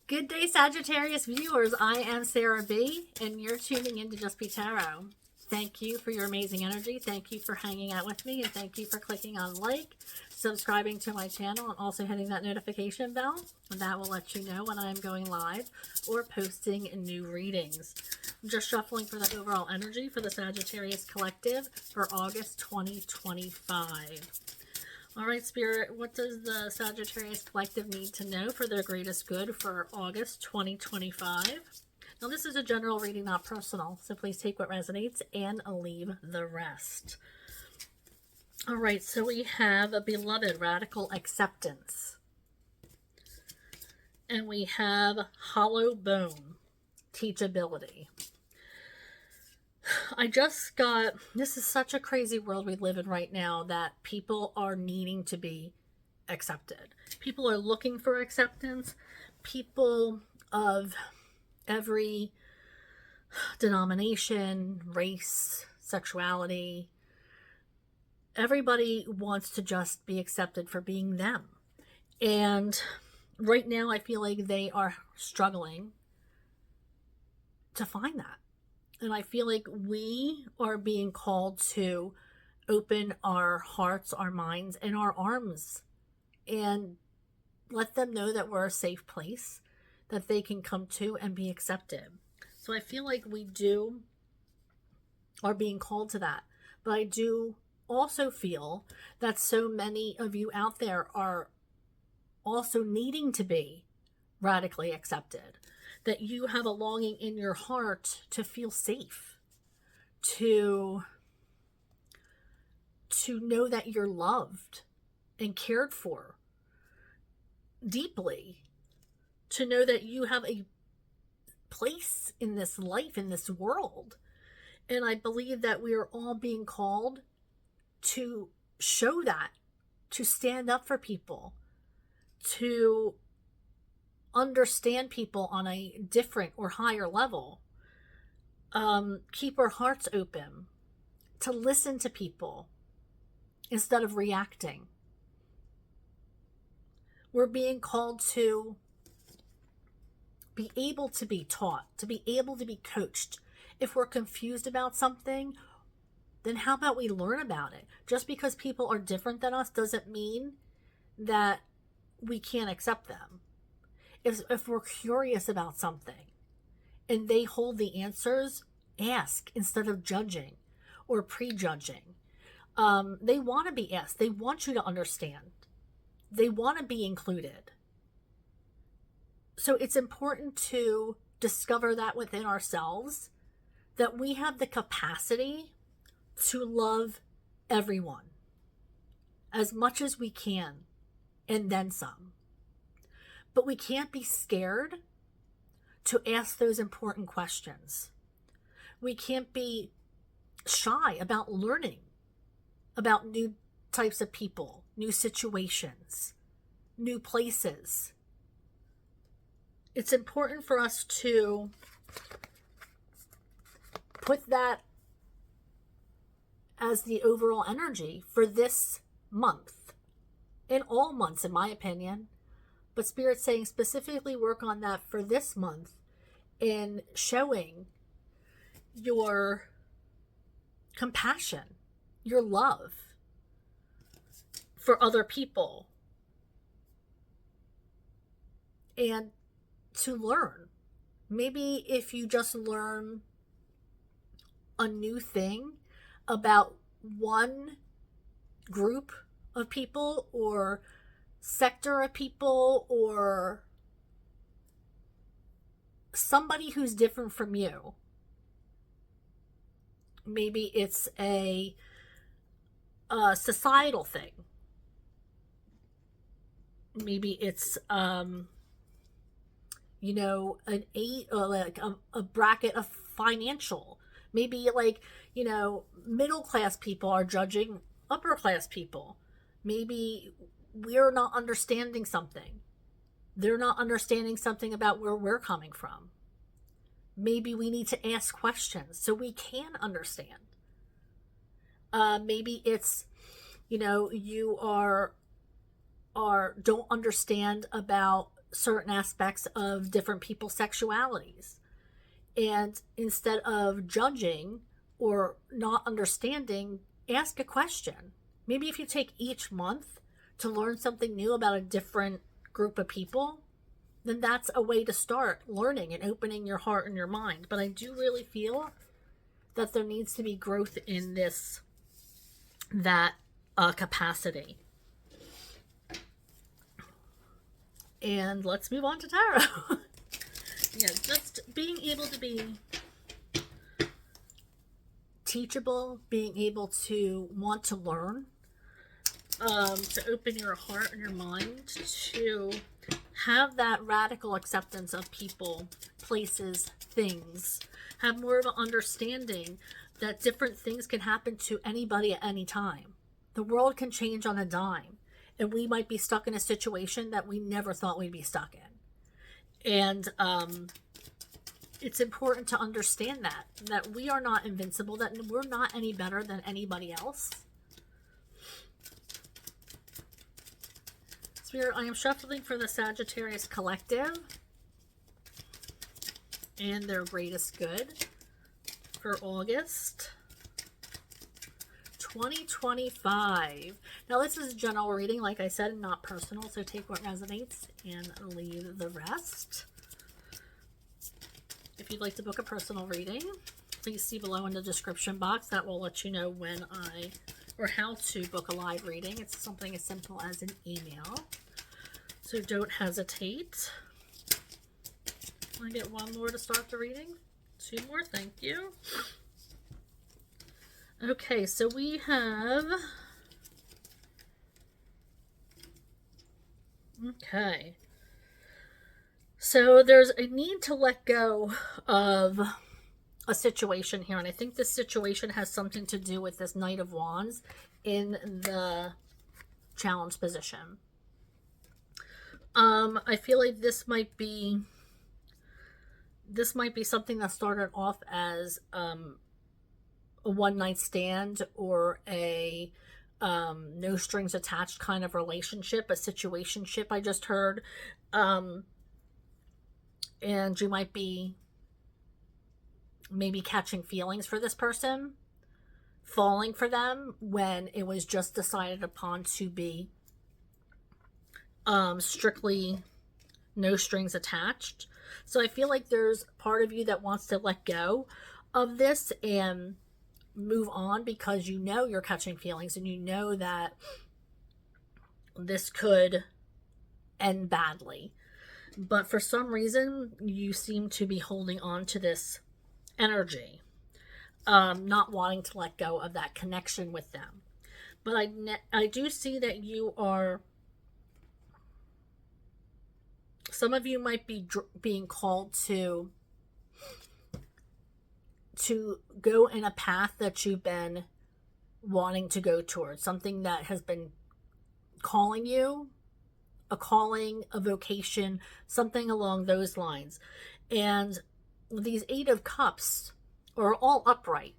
Good day, Sagittarius viewers. I am Sarah B, and you're tuning into Just Be Tarot. Thank you for your amazing energy. Thank you for hanging out with me, and thank you for clicking on like, subscribing to my channel, and also hitting that notification bell. And that will let you know when I'm going live or posting new readings. I'm just shuffling for the overall energy for the Sagittarius Collective for August 2025. All right, Spirit, what does the Sagittarius Collective need to know for their greatest good for August 2025? Now, this is a general reading, not personal, so please take what resonates and leave the rest. All right, so we have a beloved radical acceptance. And we have hollow bone, teachability. I just got, this is such a crazy world we live in right now that people are needing to be accepted. People are looking for acceptance. People of every denomination, race, sexuality, everybody wants to just be accepted for being them. And right now I feel like they are struggling to find that. And I feel like we are being called to open our hearts, our minds, and our arms and let them know that we're a safe place that they can come to and be accepted. So I feel like we are being called to that. But I do also feel that so many of you out there are also needing to be radically accepted. That you have a longing in your heart to feel safe, to know that you're loved and cared for deeply, to know that you have a place in this life, in this world. And I believe that we are all being called to show that, to stand up for people, to understand people on a different or higher level, keep our hearts open, to listen to people instead of reacting. We're being called to be able to be taught, to be able to be coached. If we're confused about something, then how about we learn about it? Just because people are different than us doesn't mean that we can't accept them. If we're curious about something and they hold the answers, ask instead of judging or prejudging. They want to be asked. They want you to understand. They want to be included. So it's important to discover that within ourselves, that we have the capacity to love everyone as much as we can, and then some. But we can't be scared to ask those important questions. We can't be shy about learning about new types of people, new situations, new places. It's important for us to put that as the overall energy for this month, in all months, in my opinion. But Spirit's saying specifically work on that for this month in showing your compassion, your love for other people, and to learn. Maybe if you just learn a new thing about one group of people or sector of people or somebody who's different from you. Maybe it's a societal thing. Maybe it's a bracket of financial. Maybe middle class people are judging upper class people. Maybe we're not understanding something. They're not understanding something about where we're coming from. Maybe we need to ask questions so we can understand. Maybe it's, you are don't understand about certain aspects of different people's sexualities. And instead of judging or not understanding, ask a question. Maybe if you take each month to learn something new about a different group of people, then that's a way to start learning and opening your heart and your mind. But I do really feel that there needs to be growth in that capacity. And let's move on to tarot. Yeah, just being able to be teachable, being able to want to learn, to open your heart and your mind, to have that radical acceptance of people, places, things, have more of an understanding that different things can happen to anybody at any time. The world can change on a dime, and we might be stuck in a situation that we never thought we'd be stuck in. And it's important to understand that we are not invincible, that we're not any better than anybody else. Spirit, I am shuffling for the Sagittarius collective and their greatest good for August 2025. Now, this is a general reading, like I said, not personal, so take what resonates and leave the rest. If you'd like to book a personal reading, please see below in the description box. That will let you know when or how to book a live reading. It's something as simple as an email. So don't hesitate. I get one more to start the reading. 2 more, thank you. Okay, so we have... Okay. So there's a need to let go of a situation here, and I think this situation has something to do with this Knight of Wands in the challenge position. I feel like this might be something that started off as a one-night stand or a no strings attached kind of relationship, a situationship I just heard. And you might be maybe catching feelings for this person, falling for them when it was just decided upon to be strictly no strings attached. So I feel like there's part of you that wants to let go of this and move on, because you know you're catching feelings and you know that this could end badly. But for some reason, you seem to be holding on to this energy, not wanting to let go of that connection with them. But I do see that you are... Some of you might be being called to go in a path that you've been wanting to go towards. Something that has been calling you, a calling, a vocation, something along those lines. And these 8 of Cups are all upright.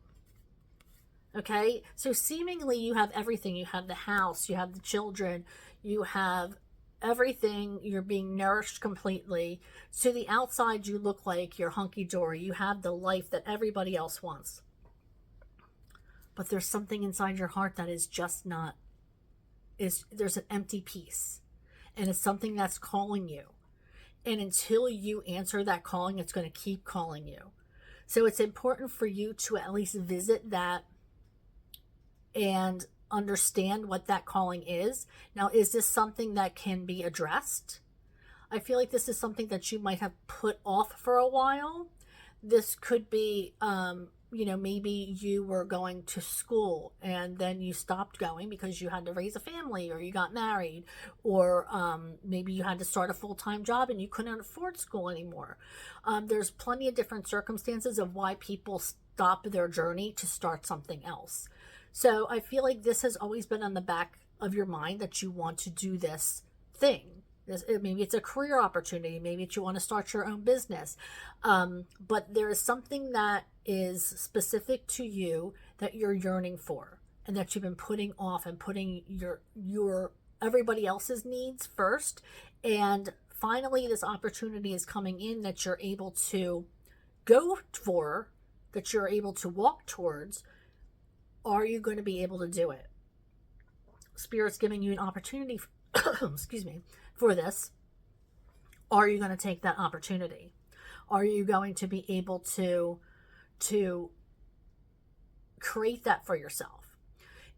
Okay? So seemingly you have everything. You have the house, you have the children, you have everything. You're being nourished completely. To the outside, you look like you're hunky-dory. You have the life that everybody else wants. But there's something inside your heart that is just not... there's an empty piece. And it's something that's calling you. And until you answer that calling, it's going to keep calling you. So it's important for you to at least visit that and understand what that calling is. Now, is this something that can be addressed? I feel like this is something that you might have put off for a while. This could be, maybe you were going to school and then you stopped going because you had to raise a family, or you got married, or maybe you had to start a full-time job and you couldn't afford school anymore. There's plenty of different circumstances of why people stop their journey to start something else. So I feel like this has always been on the back of your mind, that you want to do this thing. Maybe it's a career opportunity. Maybe it's you want to start your own business. But there is something that is specific to you that you're yearning for, and that you've been putting off and putting your everybody else's needs first, and finally this opportunity is coming in that you're able to go for, that you're able to walk towards. Are you going to be able to do it? Spirit's giving you an opportunity, excuse me, for this. Are you going to take that opportunity? Are you going to be able to create that for yourself?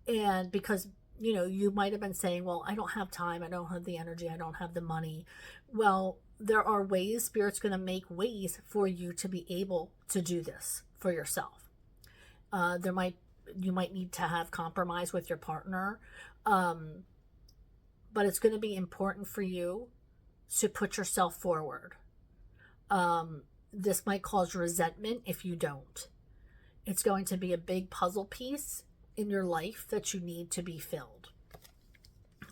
And because, you know, you might have been saying, well, I don't have time, I don't have the energy, I don't have the money. Well, there are ways, Spirit's going to make ways for you to be able to do this for yourself. You might need to have compromise with your partner, but it's going to be important for you to put yourself forward. This might cause resentment if you don't. It's going to be a big puzzle piece in your life that you need to be filled.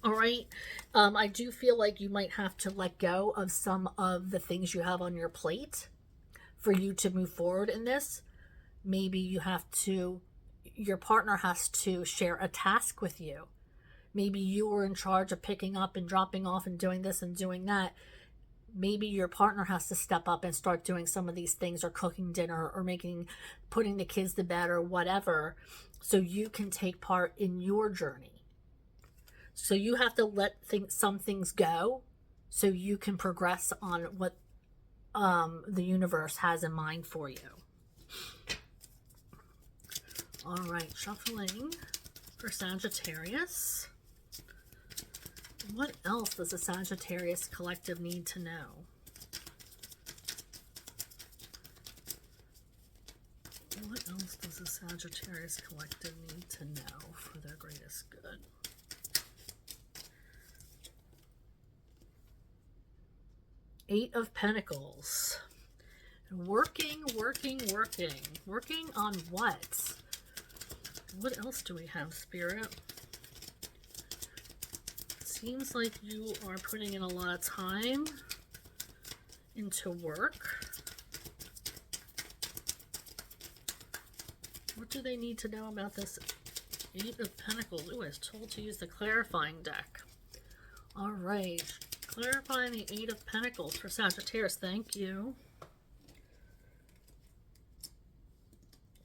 All right. I do feel like you might have to let go of some of the things you have on your plate for you to move forward in this. Maybe your partner has to share a task with you. Maybe you were in charge of picking up and dropping off and doing this and doing that. Maybe your partner has to step up and start doing some of these things, or cooking dinner, or putting the kids to bed, or whatever, so you can take part in your journey. So you have to let some things go so you can progress on what the universe has in mind for you. All right, shuffling for Sagittarius. What else does the Sagittarius collective need to know? What else does the Sagittarius collective need to know for their greatest good? Eight of Pentacles. Working on what? What else do we have, Spirit? Seems like you are putting in a lot of time into work. What do they need to know about this Eight of Pentacles? Ooh, I was told to use the clarifying deck. All right. Clarifying the Eight of Pentacles for Sagittarius. Thank you.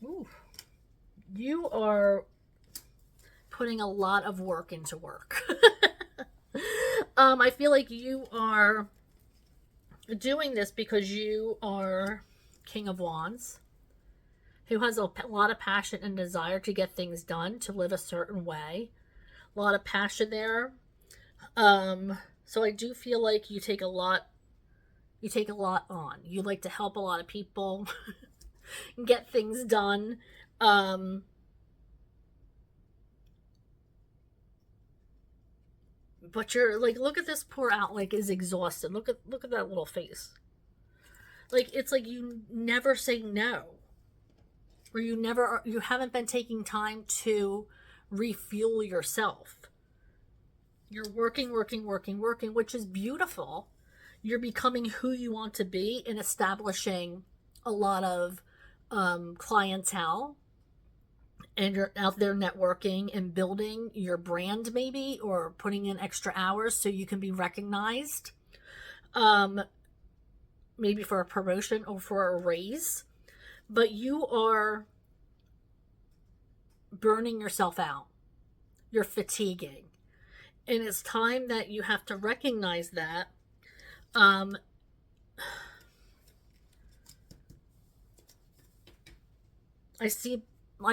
Ooh. You are putting a lot of work into work. I feel like you are doing this because you are King of Wands, who has a lot of passion and desire to get things done, to live a certain way. A lot of passion there. So I do feel like you take a lot on. You like to help a lot of people get things done. But you're like, look at this poor out, like, is exhausted. Look at that little face. Like, it's like you never say no. Or you haven't been taking time to refuel yourself. You're working, which is beautiful. You're becoming who you want to be and establishing a lot of clientele. And you're out there networking and building your brand, maybe, or putting in extra hours so you can be recognized. Maybe for a promotion or for a raise. But you are burning yourself out. You're fatiguing. And it's time that you have to recognize that. I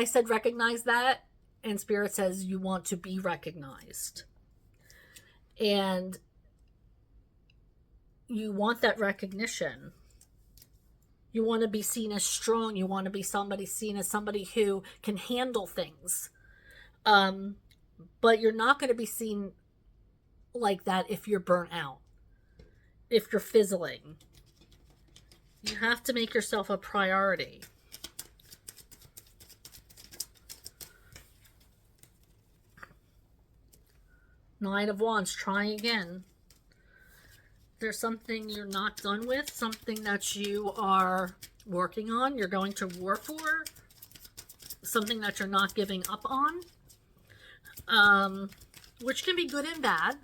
said recognize that, and Spirit says you want to be recognized. And you want that recognition. You want to be seen as strong. You want to be seen as somebody who can handle things. But you're not going to be seen like that if you're burnt out, if you're fizzling. You have to make yourself a priority. Nine of Wands, try again. There's something you're not done with, something that you are working on, you're going to war for, something that you're not giving up on, which can be good and bad.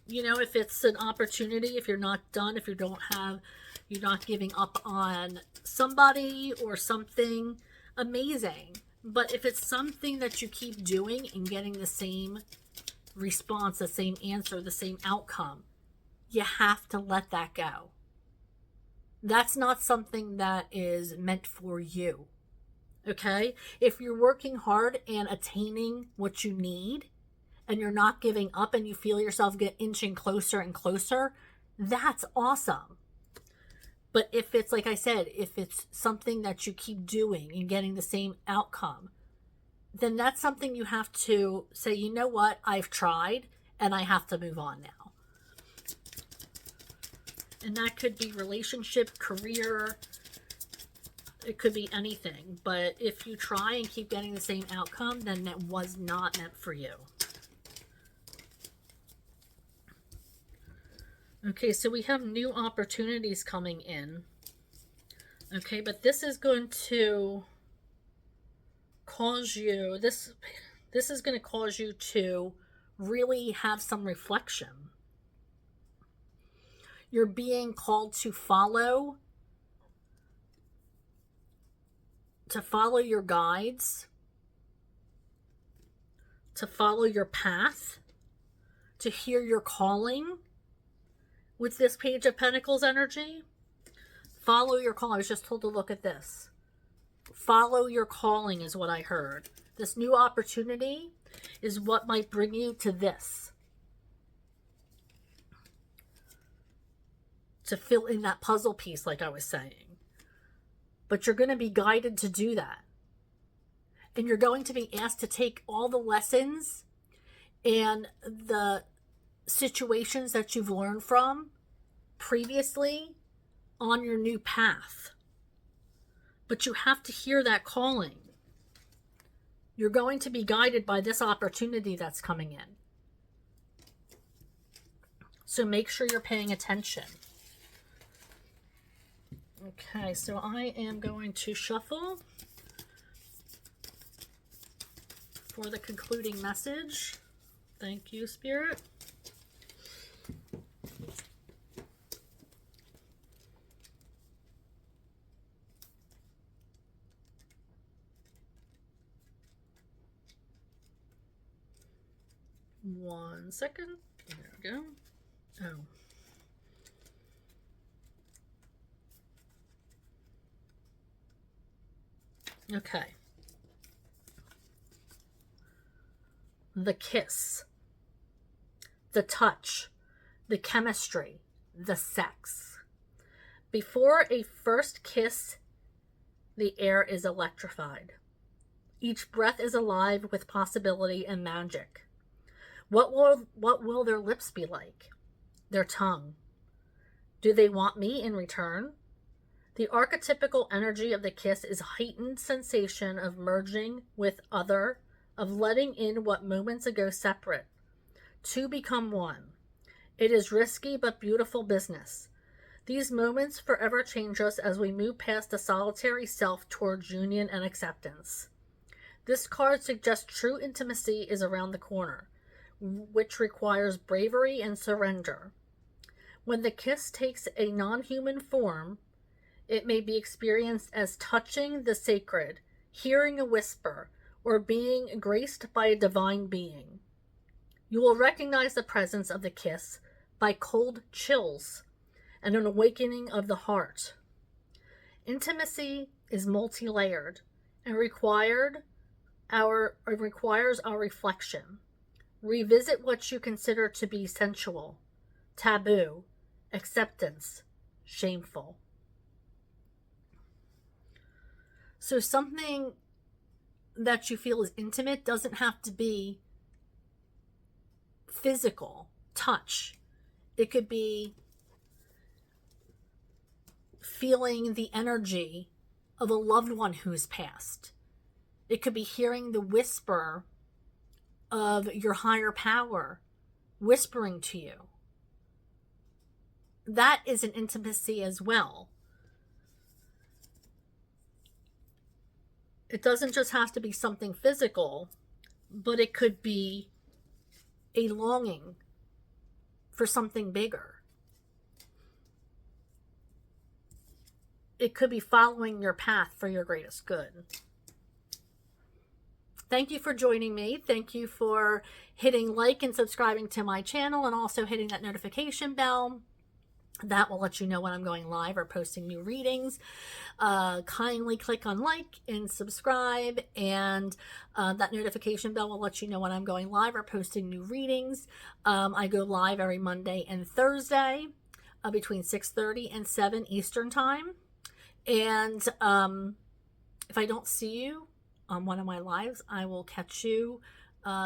You know, if it's an opportunity, if you're not done, if you don't have, you're not giving up on somebody or something, amazing. But if it's something that you keep doing and getting the same response, the same answer, the same outcome, you have to let that go. That's not something that is meant for you. Okay? If you're working hard and attaining what you need and you're not giving up and you feel yourself get inching closer and closer, that's awesome. But if it's, like I said, if it's something that you keep doing and getting the same outcome, then that's something you have to say, you know what, I've tried and I have to move on now. And that could be relationship, career, it could be anything. But if you try and keep getting the same outcome, then that was not meant for you. Okay, so we have new opportunities coming in. Okay, but this is going to cause you, this is going to cause you to really have some reflection. You're being called to follow your guides, to follow your path, to hear your calling. With this Page of Pentacles energy, follow your calling. I was just told to look at this. Follow your calling is what I heard. This new opportunity is what might bring you to this. To fill in that puzzle piece, like I was saying. But you're going to be guided to do that. And you're going to be asked to take all the lessons and the situations that you've learned from previously on your new path. But you have to hear that calling. You're going to be guided by this opportunity that's coming in. So make sure you're paying attention. Okay, so I am going to shuffle for the concluding message. Thank you, Spirit. One second. There we go. Oh. Okay. The kiss, the touch, the chemistry, the sex. Before a first kiss, the air is electrified. Each breath is alive with possibility and magic. What will their lips be like? Their tongue? Do they want me in return? The archetypical energy of the kiss is heightened sensation of merging with other, of letting in what moments ago separate. Two become one. It is risky but beautiful business. These moments forever change us as we move past the solitary self towards union and acceptance. This card suggests true intimacy is around the corner, which requires bravery and surrender. When the kiss takes a non-human form, it may be experienced as touching the sacred, hearing a whisper, or being graced by a divine being. You will recognize the presence of the kiss by cold chills and an awakening of the heart. Intimacy is multi-layered and requires our reflection. Revisit what you consider to be sensual, taboo, acceptance, shameful. So something that you feel is intimate doesn't have to be physical, touch. It could be feeling the energy of a loved one who's passed. It could be hearing the whisper of your higher power whispering to you. That is an intimacy as well. It doesn't just have to be something physical, but it could be a longing for something bigger. It could be following your path for your greatest good. Thank you for joining me. Thank you for hitting like and subscribing to my channel, and also hitting that notification bell. That will let you know when I'm going live or posting new readings. Kindly click on like and subscribe, and that notification bell will let you know when I'm going live or posting new readings. I go live every Monday and Thursday between 6:30 and 7 Eastern time. And if I don't see you on one of my lives, I will catch you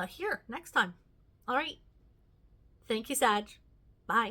here next time. All right. Thank you, Sag.